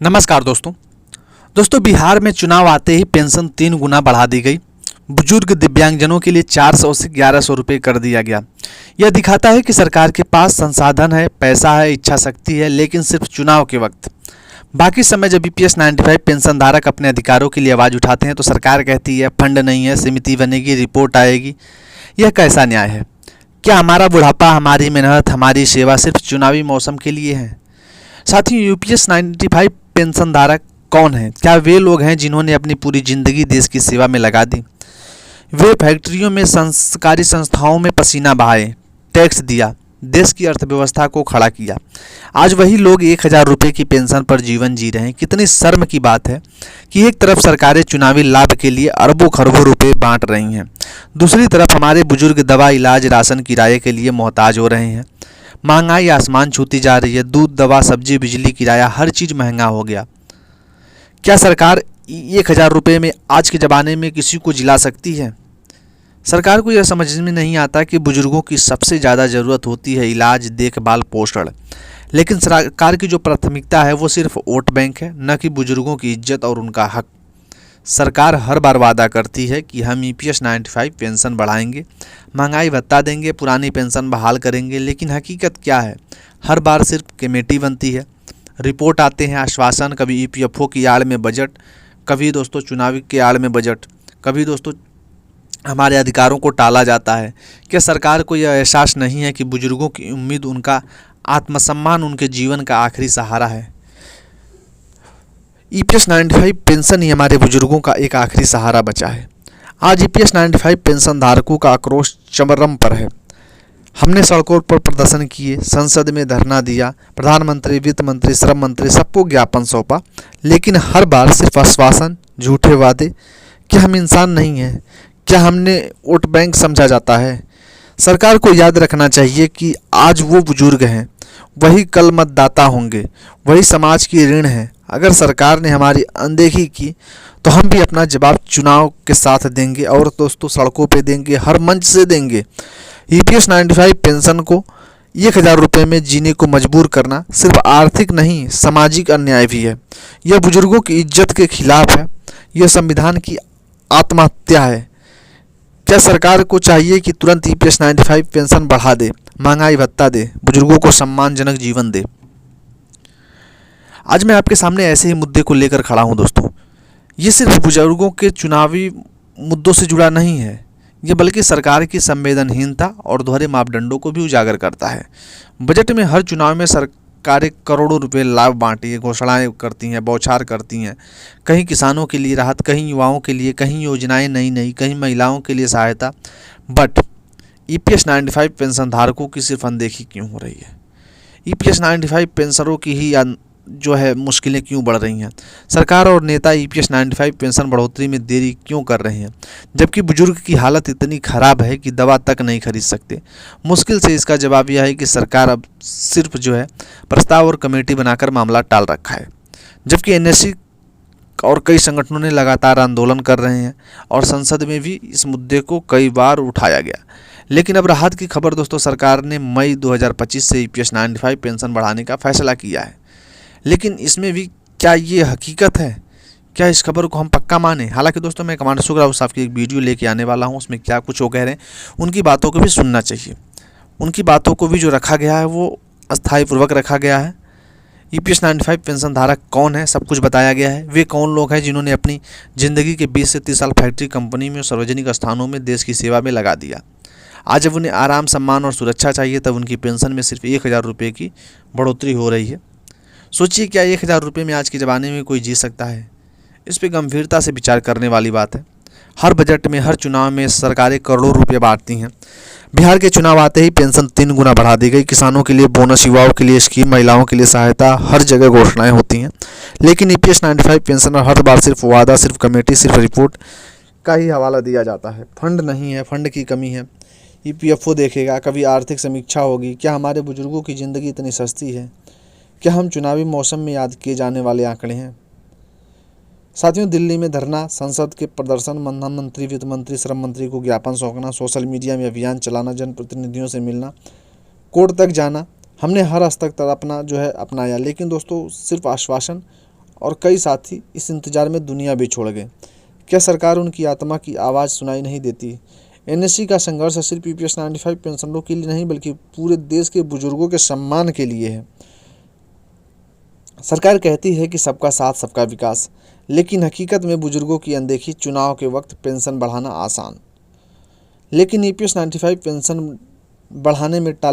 नमस्कार दोस्तों बिहार में चुनाव आते ही पेंशन 3 गुना बढ़ा दी गई। बुजुर्ग दिव्यांगजनों के लिए 400 से 1100 रुपये कर दिया गया। यह दिखाता है कि सरकार के पास संसाधन है, पैसा है, इच्छा शक्ति है, लेकिन सिर्फ चुनाव के वक्त। बाकी समय जब BPS 95 पेंशन धारक अपने अधिकारों के लिए आवाज़ उठाते हैं तो सरकार कहती है फंड नहीं है, समिति बनेगी, रिपोर्ट आएगी। यह कैसा न्याय है? क्या हमारा बुढ़ापा, हमारी मेहनत, हमारी सेवा सिर्फ चुनावी मौसम के लिए है? साथियों, UPS 95 पेंशन धारक कौन है? क्या वे लोग हैं जिन्होंने अपनी पूरी ज़िंदगी देश की सेवा में लगा दी? वे फैक्ट्रियों में, सरकारी संस्थाओं में पसीना बहाए, टैक्स दिया, देश की अर्थव्यवस्था को खड़ा किया। आज वही लोग 1000 रुपये की पेंशन पर जीवन जी रहे हैं। कितनी शर्म की बात है कि एक तरफ सरकारें चुनावी लाभ के लिए अरबों खरबों रुपए बांट रही हैं, दूसरी तरफ हमारे बुजुर्ग दवा, इलाज, राशन, किराए के लिए मोहताज हो रहे हैं। महंगाई आसमान छूती जा रही है। दूध, दवा, सब्जी, बिजली, किराया, हर चीज़ महंगा हो गया। क्या सरकार 1000 रुपये में आज के ज़माने में किसी को जिला सकती है? सरकार को यह समझ में नहीं आता कि बुजुर्गों की सबसे ज़्यादा ज़रूरत होती है इलाज, देखभाल, पोषण। लेकिन सरकार की जो प्राथमिकता है वो सिर्फ वोट बैंक है, न कि बुजुर्गों की इज्जत और उनका हक। सरकार हर बार वादा करती है कि हम EPS 95 पेंशन बढ़ाएंगे, महंगाई भत्ता देंगे, पुरानी पेंशन बहाल करेंगे, लेकिन हकीकत क्या है? हर बार सिर्फ कमेटी बनती है, रिपोर्ट आते हैं, आश्वासन, कभी EPFO की आड़ में बजट, कभी दोस्तों चुनावी के आड़ में बजट, कभी दोस्तों हमारे अधिकारों को टाला जाता है। क्या सरकार को यह एहसास नहीं है कि बुजुर्गों की उम्मीद, उनका आत्मसम्मान उनके जीवन का आखिरी सहारा है? EPS 95 पेंशन ही हमारे बुजुर्गों का एक आखिरी सहारा बचा है। आज EPS 95 पेंशन धारकों का आक्रोश चरम पर है। हमने सड़कों पर प्रदर्शन किए, संसद में धरना दिया, प्रधानमंत्री, वित्त मंत्री, श्रम मंत्री, सबको ज्ञापन सौंपा, लेकिन हर बार सिर्फ आश्वासन, झूठे वादे। क्या हम इंसान नहीं हैं? क्या हमने वोट बैंक समझा जाता है? सरकार को याद रखना चाहिए कि आज वो बुजुर्ग हैं, वही कल मतदाता होंगे, वही समाज की ऋण है। अगर सरकार ने हमारी अनदेखी की तो हम भी अपना जवाब चुनाव के साथ देंगे और दोस्तों सड़कों पे देंगे, हर मंच से देंगे। EPS 95 पेंशन को 1000 रुपये में जीने को मजबूर करना सिर्फ आर्थिक नहीं, सामाजिक अन्याय भी है। यह बुजुर्गों की इज्जत के खिलाफ है, यह संविधान की आत्महत्या है। क्या सरकार को चाहिए कि तुरंत EPS 95 पेंशन बढ़ा दे, महंगाई भत्ता दे, बुजुर्गों को सम्मानजनक जीवन दे? आज मैं आपके सामने ऐसे ही मुद्दे को लेकर खड़ा हूं दोस्तों। ये सिर्फ बुजुर्गों के चुनावी मुद्दों से जुड़ा नहीं है, ये बल्कि सरकार की संवेदनहीनता और दोहरे मापदंडों को भी उजागर करता है। बजट में हर चुनाव में सरकारें करोड़ों रुपए लाभ बांटी है, घोषणाएं करती हैं, बौछार करती हैं। कहीं किसानों के लिए राहत, कहीं युवाओं के लिए, कहीं योजनाएं नई, कहीं महिलाओं के लिए सहायता। बट EPS 95 पेंशन धारकों की सिर्फ अनदेखी क्यों हो रही है? EPS 95 पेंशनरों की ही जो है मुश्किलें क्यों बढ़ रही हैं? सरकार और नेता EPS 95 पेंशन बढ़ोतरी में देरी क्यों कर रहे हैं, जबकि बुजुर्ग की हालत इतनी ख़राब है कि दवा तक नहीं खरीद सकते? मुश्किल से इसका जवाब यह है कि सरकार अब सिर्फ जो है प्रस्ताव और कमेटी बनाकर मामला टाल रखा है, जबकि NSC और कई संगठनों ने लगातार आंदोलन कर रहे हैं और संसद में भी इस मुद्दे को कई बार उठाया गया। लेकिन अब राहत की खबर दोस्तों, सरकार ने मई 2025 से EPS 95 पेंशन बढ़ाने का फैसला किया है। लेकिन इसमें भी क्या ये हकीकत है? क्या इस खबर को हम पक्का माने? हालांकि दोस्तों मैं कमांडर सुखराव राव साहब की एक वीडियो लेके आने वाला हूं, उसमें क्या कुछ वो कह रहे हैं उनकी बातों को भी सुनना चाहिए। उनकी बातों को भी जो रखा गया है वो अस्थायीपूर्वक रखा गया है। EPS 95 पेंशन धारक कौन है, सब कुछ बताया गया है। वे कौन लोग हैं जिन्होंने अपनी ज़िंदगी के 20 से 30 साल फैक्ट्री, कंपनी में और सार्वजनिक स्थानों में देश की सेवा में लगा दिया। आज जब उन्हें आराम, सम्मान और सुरक्षा चाहिए तब उनकी पेंशन में सिर्फ 1000 रुपये की बढ़ोतरी हो रही है। सोचिए, क्या 1000 रुपये में आज के ज़माने में कोई जी सकता है? इस पर गंभीरता से विचार करने वाली बात है। हर बजट में, हर चुनाव में सरकारें करोड़ों रुपये बांटती हैं। बिहार के चुनाव आते ही पेंशन 3 गुना बढ़ा दी गई। किसानों के लिए बोनस, युवाओं के लिए स्कीम, महिलाओं के लिए सहायता, हर जगह घोषणाएं होती हैं। लेकिन EPS 95 पेंशन हर बार सिर्फ वादा, सिर्फ कमेटी, सिर्फ रिपोर्ट का ही हवाला दिया जाता है। फंड नहीं है, फंड की कमी है। EPFO देखेगा, कभी आर्थिक समीक्षा होगी। क्या हमारे बुजुर्गों की ज़िंदगी इतनी सस्ती है? क्या हम चुनावी मौसम में याद किए जाने वाले आंकड़े हैं? साथियों, दिल्ली में धरना, संसद के प्रदर्शन, प्रधानमंत्री, वित्त मंत्री, श्रम मंत्री को ज्ञापन सौंपना, सोशल मीडिया में अभियान चलाना, जनप्रतिनिधियों से मिलना, कोर्ट तक जाना, हमने हर स्तर तक अपना जो है अपनाया। लेकिन दोस्तों सिर्फ आश्वासन और कई साथी इस इंतजार में दुनिया भी छोड़ गए। क्या सरकार उनकी आत्मा की आवाज़ सुनाई नहीं देती? एनएससी का संघर्ष सिर्फ ईपीएस 95 पेंशनरों के लिए नहीं बल्कि पूरे देश के बुजुर्गों के सम्मान के लिए है। सरकार कहती है कि सबका साथ सबका विकास, लेकिन हकीकत में बुजुर्गों की अनदेखी, चुनाव के वक्त पेंशन बढ़ाना आसान, लेकिन ईपीएस 95 पेंशन बढ़ाने में